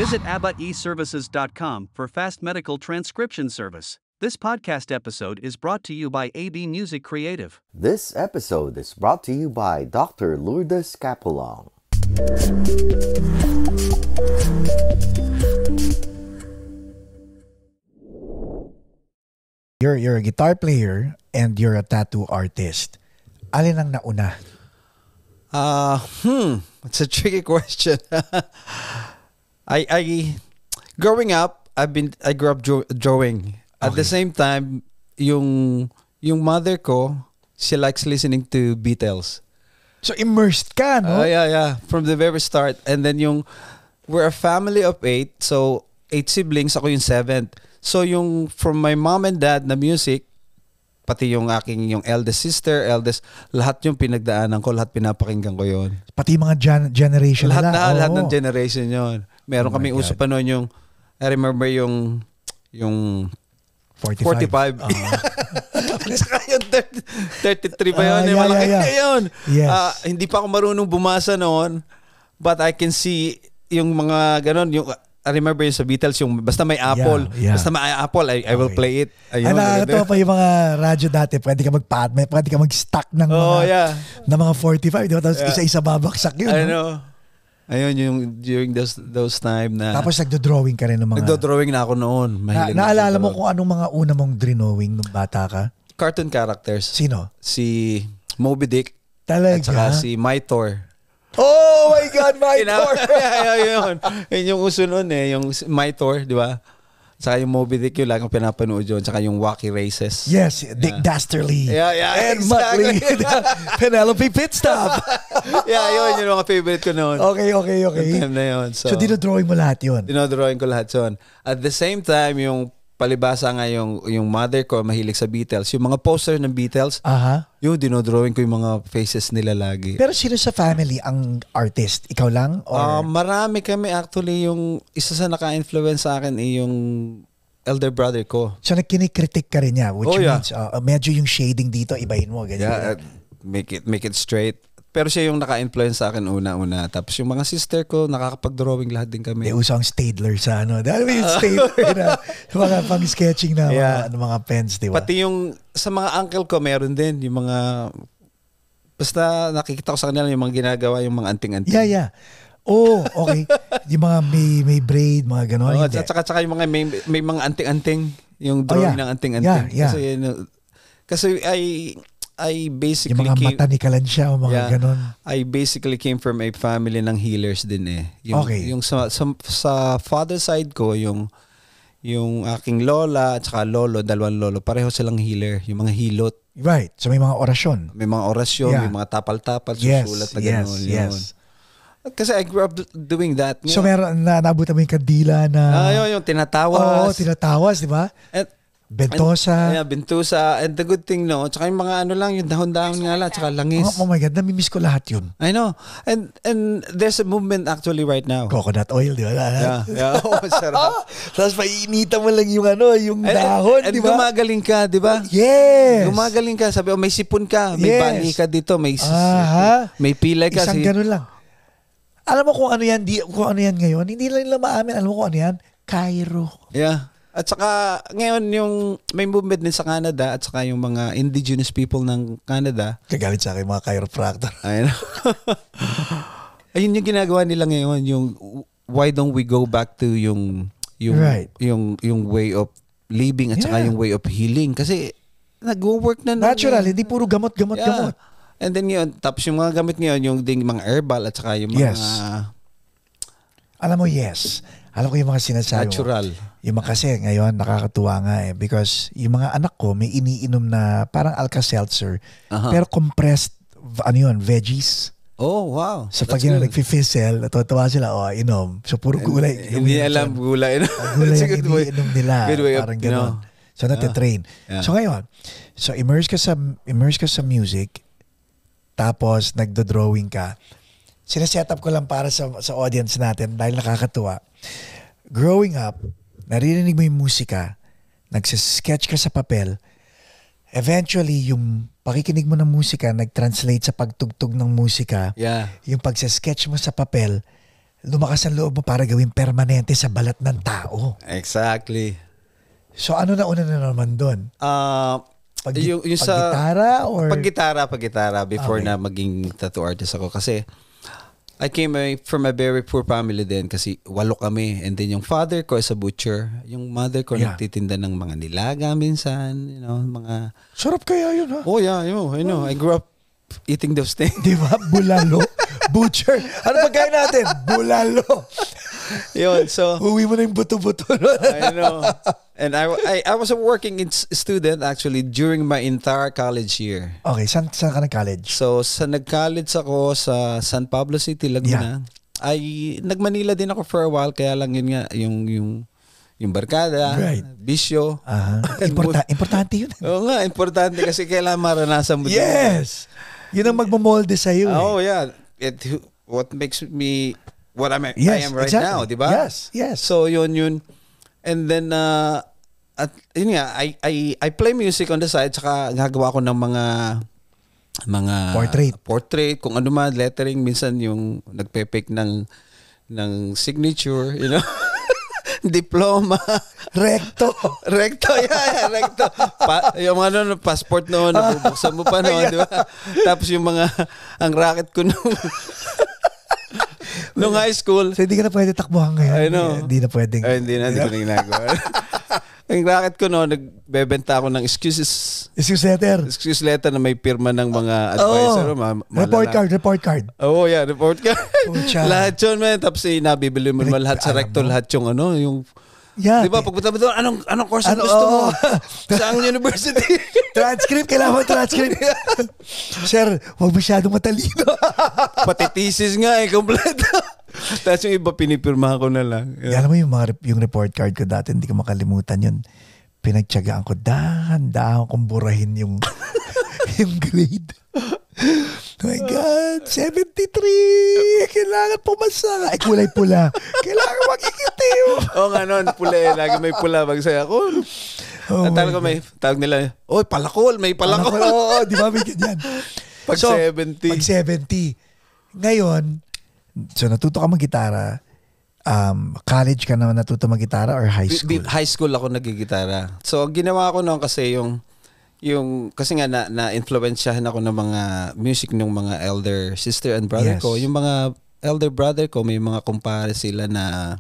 Visit ABBAeServices.com for fast medical transcription service. This podcast episode is brought to you by AB Music Creative. This episode is brought to you by Dr. Lourdes Capulong. You're a guitar player and you're a tattoo artist. Alin ang nauna? It's a tricky question. Growing up, I grew up drawing. At the same time, yung mother ko, she likes listening to Beatles. So immersed ka, no? Yeah. From the very start. And then we're a family of 8. So 8 siblings, ako yung 7th. So from my mom and dad na music, pati yung eldest sister, lahat yung pinagdaanan ko, lahat pinapakinggan ko yon. Pati mga generation lahat ng generation yon. Meron kaming uso pa noon I remember yung 45. Saka yung 33 pa yun. Malaki yun. Yes. Hindi pa ako marunong bumasa noon, but I can see yung mga ganon, I remember yung sa Beatles, yung basta may Apple. Basta may Apple, I will play it. Ayun. Ito pa yung mga radyo dati, pwede ka mag-stack ng mga 45, di ba? Tapos isa-isa babaksak yun. I know. Ayun yung during those time na... Tapos nagdo-drawing ka rin ng mga... Nagdo-drawing na ako noon. Naalala mo kung anong mga una mong drawing nung bata ka? Cartoon characters. Sino? Si Moby Dick. Talaga? At saka si Mythor. Oh my God, Mythor! Yun yung uso noon yung Mythor, di ba? Saka yung Moby Dick, yung lagi kong pinapanood yun. Saka yung Wacky Races. Yes, Dick Dastardly. Yeah, and Muttley. Penelope Pitstop. Yun yung mga favorite ko noon. Okay. Yung time na yun. So dinodrawing mo lahat yun? Dinodrawing ko lahat yun. At the same time, yung palibasa nga yung mother ko, mahilig sa Beatles. Yung mga poster ng Beatles, yung dinodrawing ko yung mga faces nila lagi. Pero sino sa family ang artist? Ikaw lang? Or? Marami kami actually. Yung isa sa naka-influence sa akin yung elder brother ko. So nagkinikritik ka rin niya, which means medyo yung shading dito, ibahin mo. Ganyan. Make it straight. Pero siya yung naka-influence sa akin una-una. Tapos yung mga sister ko, nakakapag-drawing lahat din kami. May usang stadler sa Dahil may stadler na mga pang-sketching na mga pens, di ba? Pati yung sa mga uncle ko, meron din. Yung mga, basta nakikita ko sa kanila yung mga ginagawa, yung mga anting-anting. Yeah. Oh, okay. Yung mga may braid, mga gano'n. At saka yung mga may mga anting-anting. Yung drawing ng anting-anting. Yeah. Kasi I basically yung mga mata ni Kalansya o mga ganon. I basically came from a family ng healers din Yung sa father side ko, yung aking lola at saka lolo, dalawang lolo, pareho silang healer, yung mga hilot. Right. So may mga orasyon. May may mga tapal-tapal, susulat na gano'n. Yes. Kasi I grew up doing that. So meron nabutan mo yung kandila na... yung tinatawas. Oo, tinatawas, di ba? Bentosa. Bentosa. And the good thing, tsaka yung mga yung dahon-dahon nga lang, tsaka langis. Oh my God, namimiss ko lahat yun. I know. And there's a movement actually right now. Coconut oil, di ba? Yeah. Sarap. Tapos painitan mo lang yung dahon, di ba? And gumagaling ka, di ba? Yes. Gumagaling ka. Sabi, may sipon ka, may bani ka dito, may pilay ka. Isang ganun lang. Alam mo kung ano yan ngayon? Hindi lang nila maamin. Alam mo kung ano yan? Cairo. Yeah. At saka ngayon yung may movement din sa Canada at saka yung mga indigenous people ng Canada. Kagalit sa akin mga chiropractor. Ayun. Ayun yung ginagawa nila ngayon, yung why don't we go back to yung way of living at saka yung way of healing, kasi nag-work na natural, hindi puro gamot. And then yun, tapos yung mga gamit ngayon, yung ding mga herbal at saka yung mga alam mo, alam ko yung mga sinasabi natural. Yung mga kasi ngayon nakakatuwa nga because yung mga anak ko may iniinom na parang Alka-Seltzer pero compressed veggies. Oh, wow. So pag yun nagfi-fizzle, natutuwa sila, inom. So puro gulay. Hindi alam gulay. Gulay ang iniinom nila. Parang gano'n. So natitrain. Yeah. So ngayon, immerse ka sa music, tapos nagdo-drawing ka. Sinaset up ko lang para sa audience natin dahil nakakatuwa. Growing up, naririnig mo yung musika, nagsisketch ka sa papel, eventually yung pakikinig mo ng musika nag-translate sa pagtugtog ng musika. Yeah. Yung pagsisketch mo sa papel lumakas ang loob mo para gawing permanente sa balat ng tao. Exactly. So ano na una na naman doon? Yung sa Pag-gitara or? Pag-gitara before Okay. na maging tattoo artist ako. Kasi I came from a very poor family din kasi 8 kami. And then yung father ko is a butcher. Yung mother ko Yeah. nagtitinda ng mga nilaga minsan. Mga... Sarap kaya yun, ha? Oh yeah, I know. I grew up eating those things. Di ba? Bulalo. Butcher. Ano pagkain natin? Bulalo. Yun, so... Uwi mo na yung buto-buto. I know. And I was a working student actually during my entire college year. Okay, saan ka nag-college? So, nag-college ako sa San Pablo City, Laguna. Nag-Manila din ako for a while, kaya lang yun nga, yung barkada, Right. bisyo. Importante yun. Oo nga, importante kasi kailangan maranasan mo. Yes! Yun ang magmamolde sa'yo. Oh, yeah. What makes me what I am right exactly. now, di ba? Yes. So, yun. And then, at yun nga, I play music on the side, saka gagawa ko ng mga portrait, kung ano man, lettering, minsan yung nagpe-fake ng signature, diploma. Recto. Recto. Yung passport noon, nabubuksan mo pa noon, di ba? Tapos yung ang racket ko nung high school. So, hindi ka na pwede takbuhan ngayon. I know. Hindi na pwedeng. Hindi ko na ginagawa. Ang racket ko noon, nagbebenta ako ng excuse letter na may pirma ng mga advisor. Report card. Oh, yeah, report card. Pucha. Lahat yun, man. Tapos nabibili mo naman lahat sa recto, lahat yung Yeah. di ba, pagpunta mo doon, anong course ang gusto mo? Saang university? Transcript, kailangan mo transcript. Sir, huwag masyadong matalino. Pati thesis nga kompleto. Tapos yung iba pinipirmahan ko na lang. Alam mo yung report card ko dati, hindi ko makalimutan yun. Pinagtyagaan ko, dahan-dahan kong burahin yung grade. Oh my God, 73! Kailangan pumasa. Ay, kulay pula. Kailangan mag-ikitim. Oo nga nun, pula eh. Lagi may pula. Magsaya ko. Tawag nila, oy, palakol, may palakol. Oo, di ba may ganyan? Pag 70. Pag 70. Ngayon, so natuto ka mag-gitara, college ka na natuto mag-gitara or high school? High school ako nagigitara. So, ang ginawa ko noon kasi kasi nga na-influensyahan ako ng mga music ng mga elder sister and brother ko. Yung mga elder brother ko, may mga kumpare sila na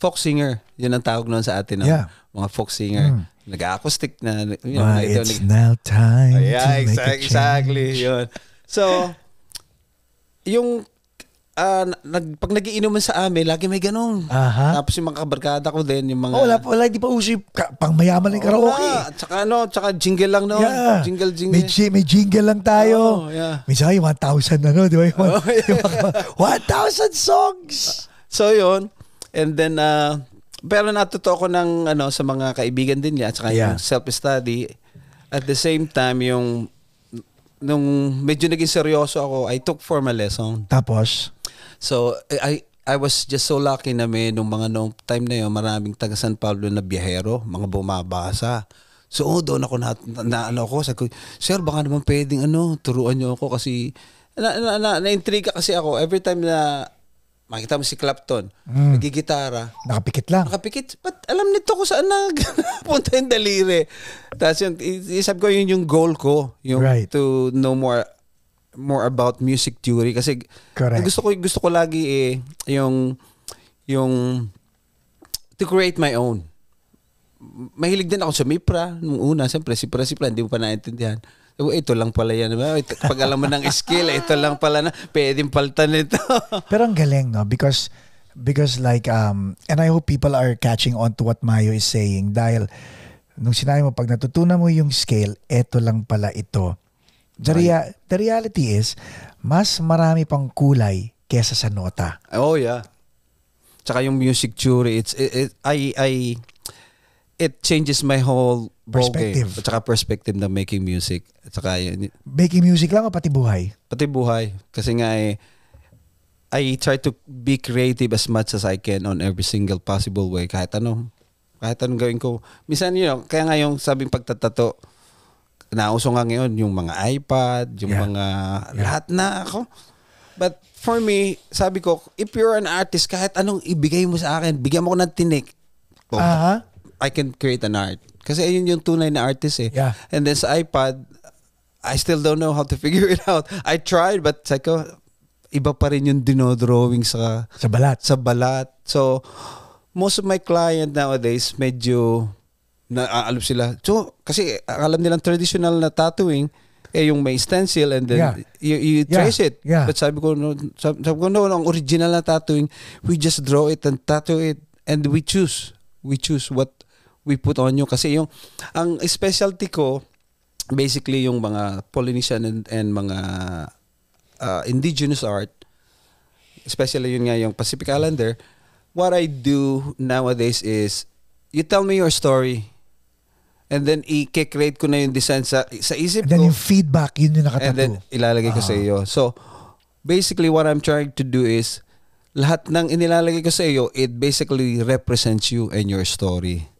folk singer. Yun ang tawag noon sa atin. Mga folk singer. Nag-acoustic na. It's now time to make a change. Exactly. Yun. So, yung pag nagiinuman sa amin, lagi may ganun. Tapos yung mga kabarkada ko din, yung mga... Wala, hindi pa uso pang mayaman ng karaoke. Tsaka jingle lang noon. Yeah. Jingle. May jingle lang tayo. Minsan yung 1,000 di ba? Yung 1,000 songs. So yun. And then, pero natuto ko ng sa mga kaibigan din niya, tsaka yung self-study. At the same time, nung medyo naging seryoso ako, I took formal lesson. Tapos? So, I was just so lucky na nung time na yun, maraming taga San Pablo na biyahero, mga bumabasa. So, doon ako sabi ko, sir, baka naman pwedeng turuan niyo ako kasi na-intriga kasi ako every time na makita mo si Clapton, nagigitara. Nakapikit lang. Ba't alam nito ko saan punta yung daliri? Tapos sabi ko yun yung goal ko, to know more about music theory kasi gusto ko lagi yung to create my own. Mahilig din ako sa Mipra nung una, siyempre si Pra hindi mo pa naintindihan. Ito lang pala yan. Pag alam mo ng skill, ito lang pala na pwedeng paltan nito. Pero ang galing, no? Because like and I hope people are catching on to what Mayo is saying dahil nung sinabi mo pag natutunan mo yung scale, ito lang pala ito. The reality is, mas marami pang kulay kesa sa nota. Oh, yeah. Tsaka yung music theory, it changes my whole perspective. Tsaka perspective na making music. Tsaka making music lang o pati buhay? Pati buhay. Kasi nga I try to be creative as much as I can on every single possible way. Kahit anong gawin ko. Minsan kaya nga yung sabing pagtatato, nauso nga ngayon yung mga iPad, yung mga lahat na ako. But for me, sabi ko, if you're an artist, kahit anong ibigay mo sa akin, bigyan mo ko ng tinik, I can create an art. Kasi ayun yung tunay na artist eh. Yeah. And then sa iPad, I still don't know how to figure it out. I tried, but sabi ko, iba pa rin yung dinodrawing sa balat. So, most of my client nowadays, medyo alam sila. So, kasi alam nilang traditional na tattooing, yung may stencil and then you trace it. Yeah. But sabi ko, no, ang original na tattooing, we just draw it and tattoo it and we choose what we put on you. Kasi ang specialty ko, basically yung mga Polynesian and mga indigenous art, especially yun nga yung Pacific Islander. What I do nowadays is, you tell me your story, and then i-create ko na yung design sa isip ko. And then yung feedback, yun yung nakatattoo. And then ilalagay ko sa iyo. So, basically what I'm trying to do is, lahat ng inilalagay ko sa iyo, it basically represents you and your story.